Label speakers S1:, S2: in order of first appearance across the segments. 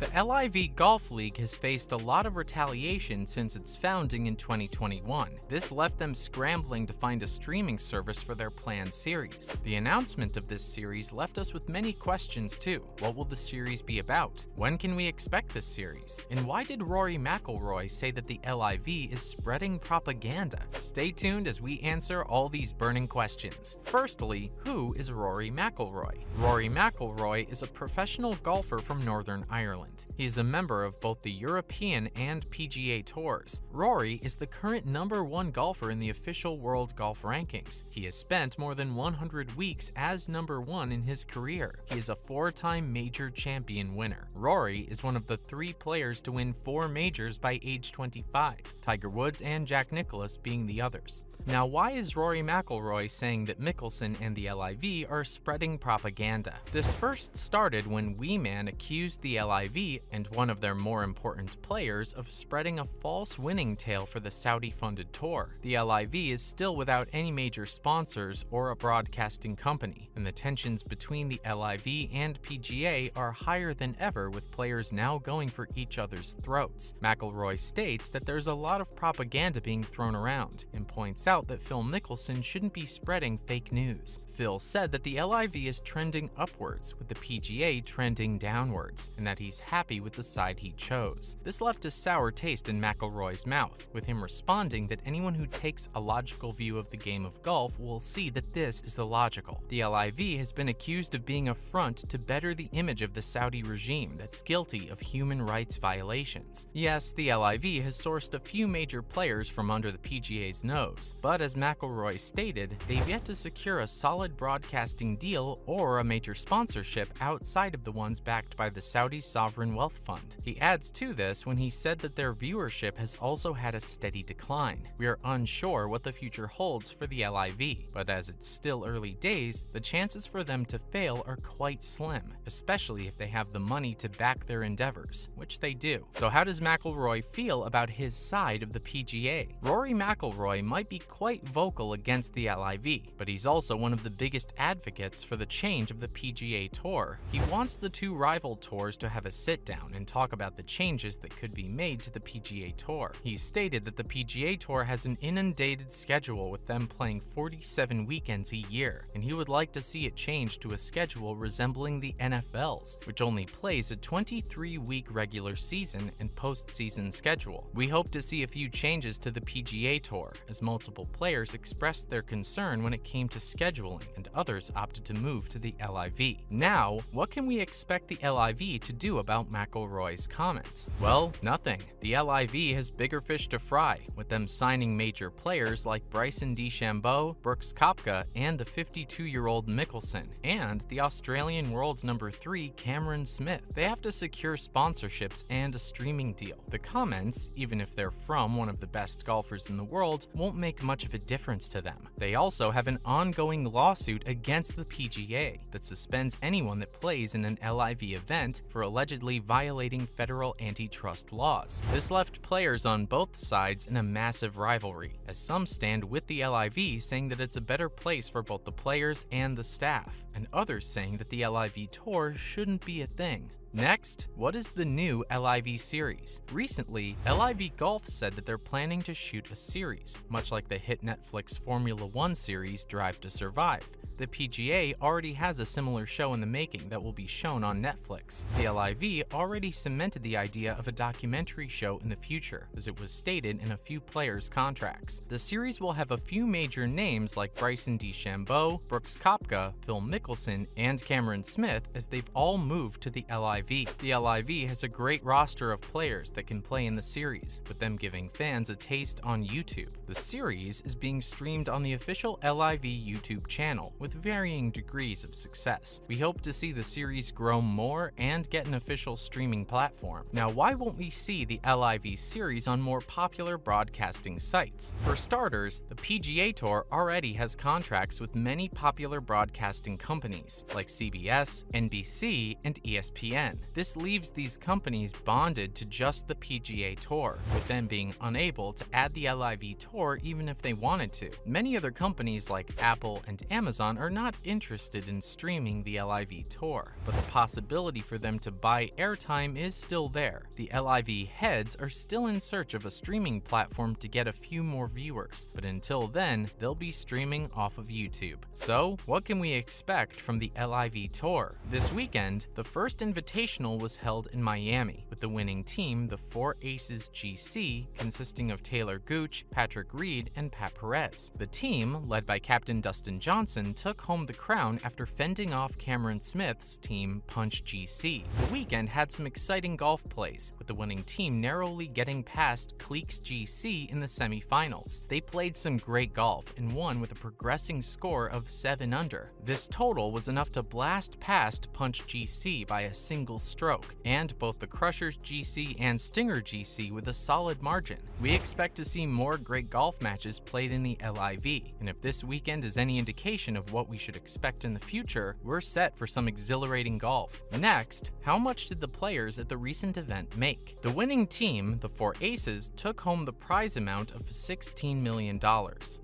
S1: The LIV Golf League has faced a lot of retaliation since its founding in 2021. This left them scrambling to find a streaming service for their planned series. The announcement of this series left us with many questions too. What will the series be about? When can we expect this series? And why did Rory McIlroy say that the LIV is spreading propaganda? Stay tuned as we answer all these burning questions. Firstly, who is Rory McIlroy? Rory McIlroy is a professional golfer from Northern Ireland. He is a member of both the European and PGA Tours. Rory is the current #1 golfer in the official world golf rankings. He has spent more than 100 weeks as #1 in his career. He is a 4-time major champion winner. Rory is one of the 3 players to win 4 majors by age 25, Tiger Woods and Jack Nicklaus being the others. Now, why is Rory McIlroy saying that Mickelson and the LIV are spreading propaganda? This first started when Wee Man accused the LIV and one of their more important players of spreading a false winning tale for the Saudi-funded tour. The LIV is still without any major sponsors or a broadcasting company, and the tensions between the LIV and PGA are higher than ever, with players now going for each other's throats. McIlroy states that there's a lot of propaganda being thrown around, and points out that Phil Mickelson shouldn't be spreading fake news. Phil said that the LIV is trending upwards, with the PGA trending downwards, and that he's happy with the side he chose. This left a sour taste in McIlroy's mouth, with him responding that anyone who takes a logical view of the game of golf will see that this is illogical. The LIV has been accused of being a front to better the image of the Saudi regime that's guilty of human rights violations. Yes, the LIV has sourced a few major players from under the PGA's nose, but as McIlroy stated, they've yet to secure a solid broadcasting deal or a major sponsorship outside of the ones backed by the Saudi Sovereign Wealth Fund. He adds to this when he said that their viewership has also had a steady decline. We are unsure what the future holds for the LIV, but as it's still early days, the chances for them to fail are quite slim, especially if they have the money to back their endeavors, which they do. So how does McIlroy feel about his side of the PGA? Rory McIlroy might be quite vocal against the LIV, but he's also one of the biggest advocates for the change of the PGA Tour. He wants the 2 rival tours to have a sit-down and talk about the changes that could be made to the PGA Tour. He stated that the PGA Tour has an inundated schedule with them playing 47 weekends a year, and he would like to see it changed to a schedule resembling the NFL's, which only plays a 23-week regular season and postseason schedule. We hope to see a few changes to the PGA Tour, as multiple players expressed their concern when it came to scheduling, and others opted to move to the LIV. Now, what can we expect the LIV to do about McIlroy's comments? Well, nothing. The LIV has bigger fish to fry, with them signing major players like Bryson DeChambeau, Brooks Koepka, and the 52-year-old Mickelson, and the Australian world's #3 Cameron Smith. They have to secure sponsorships and a streaming deal. The comments, even if they're from one of the best golfers in the world, won't make much of a difference to them. They also have an ongoing lawsuit against the PGA that suspends anyone that plays in an LIV event for allegedly violating federal antitrust laws. This left players on both sides in a massive rivalry, as some stand with the LIV saying that it's a better place for both the players and the staff, and others saying that the LIV Tour shouldn't be a thing. Next, what is the new LIV series? Recently, LIV Golf said that they're planning to shoot a series, much like the hit Netflix Formula 1 series Drive to Survive. The PGA already has a similar show in the making that will be shown on Netflix. The LIV already cemented the idea of a documentary show in the future, as it was stated in a few players' contracts. The series will have a few major names like Bryson DeChambeau, Brooks Koepka, Phil Mickelson, and Cameron Smith, as they've all moved to the LIV. The LIV has a great roster of players that can play in the series, with them giving fans a taste on YouTube. The series is being streamed on the official LIV YouTube channel, with varying degrees of success. We hope to see the series grow more and get an official streaming platform. Now, why won't we see the LIV series on more popular broadcasting sites? For starters, the PGA Tour already has contracts with many popular broadcasting companies, like CBS, NBC, and ESPN. This leaves these companies bonded to just the PGA Tour, with them being unable to add the LIV Tour even if they wanted to. Many other companies like Apple and Amazon Amazon are not interested in streaming the LIV Tour, but the possibility for them to buy airtime is still there. The LIV heads are still in search of a streaming platform to get a few more viewers, but until then, they'll be streaming off of YouTube. So, what can we expect from the LIV Tour? This weekend, the first invitational was held in Miami, with the winning team, the 4 Aces GC, consisting of Taylor Gooch, Patrick Reed, and Pat Perez. The team, led by Captain Dustin Johnson, took home the crown after fending off Cameron Smith's team, Punch GC. The weekend had some exciting golf plays, with the winning team narrowly getting past Cleeks GC in the semifinals. They played some great golf and won with a progressing score of 7 under. This total was enough to blast past Punch GC by a single stroke, and both the Crushers GC and Stinger GC with a solid margin. We expect to see more great golf matches played in the LIV, and if this weekend is any indication of what we should expect in the future, we're set for some exhilarating golf. Next, how much did the players at the recent event make? The winning team, the 4 Aces, took home the prize amount of $16 million,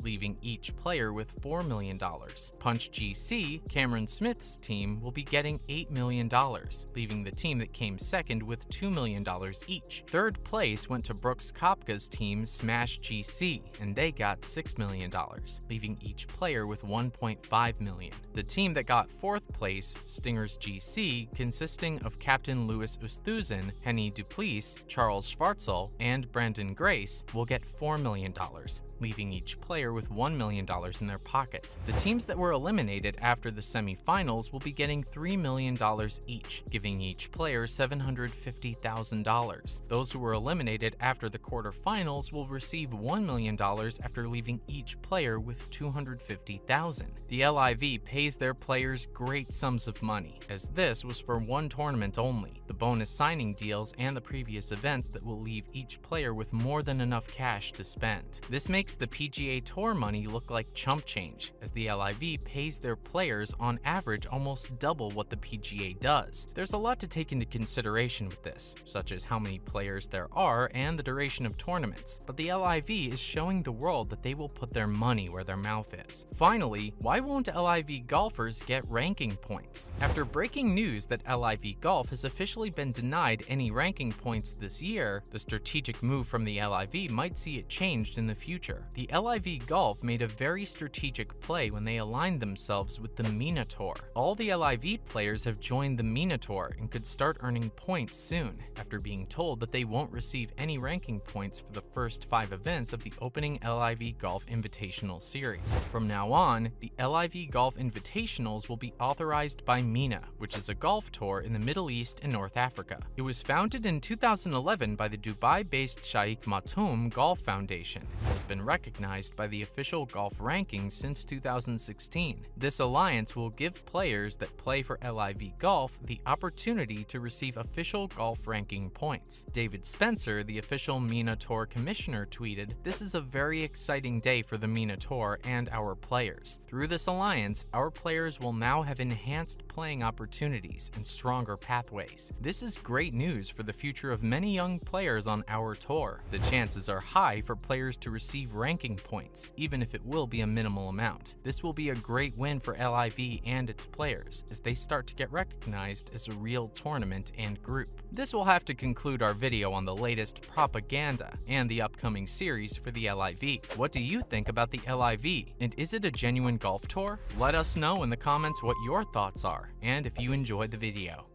S1: leaving each player with $4 million. Punch GC, Cameron Smith's team, will be getting $8 million, leaving the team that came second with $2 million each. Third place went to Brooks Kopka's team, Smash GC, and they got $6 million, leaving each player with $1.5 million. The team that got fourth place, Stingers GC, consisting of Captain Louis Oosthuizen, Henny Duplessis, Charles Schwartzel, and Brandon Grace, will get $4 million, leaving each player with $1 million in their pockets. The teams that were eliminated after the semifinals will be getting $3 million each, giving each player $750,000. Those who were eliminated after the quarterfinals will receive $1 million after leaving each player with $250,000. The LIV pays their players great sums of money, as this was for one tournament only. The bonus signing deals and the previous events that will leave each player with more than enough cash to spend. This makes the PGA Tour money look like chump change, as the LIV pays their players on average almost double what the PGA does. There's a lot to take into consideration with this, such as how many players there are and the duration of tournaments, but the LIV is showing the world that they will put their money where their mouth is. Finally, why won't LIV golfers get ranking points? After breaking news that LIV Golf has officially been denied any ranking points this year, the strategic move from the LIV might see it changed in the future. The LIV Golf made a very strategic play when they aligned themselves with the MENA Tour. All the LIV players have joined the MENA Tour and could start earning points soon, after being told that they won't receive any ranking points for the first 5 events of the opening LIV Golf Invitational Series. From now on, the LIV Golf Invitationals will be authorized by MENA, which is a golf tour in the Middle East and North Africa. It was founded in 2011 by the Dubai-based Sheikh Maktoum Golf Foundation and has been recognized by the official golf rankings since 2016. This alliance will give players that play for LIV Golf the opportunity to receive official golf ranking points. David Spencer, the official MENA Tour commissioner, tweeted, "This is a very exciting day for the MENA Tour and our players. Through this alliance, our players will now have enhanced playing opportunities and stronger pathways. This is great news for the future of many young players on our tour. The chances are high for players to receive ranking points, even if it will be a minimal amount. This will be a great win for LIV and its players, as they start to get recognized as a real tournament and group." This will have to conclude our video on the latest propaganda and the upcoming series for the LIV. What do you think about the LIV? And is it a genuine golf tour? Let us know in the comments what your thoughts are, and if you enjoyed the video.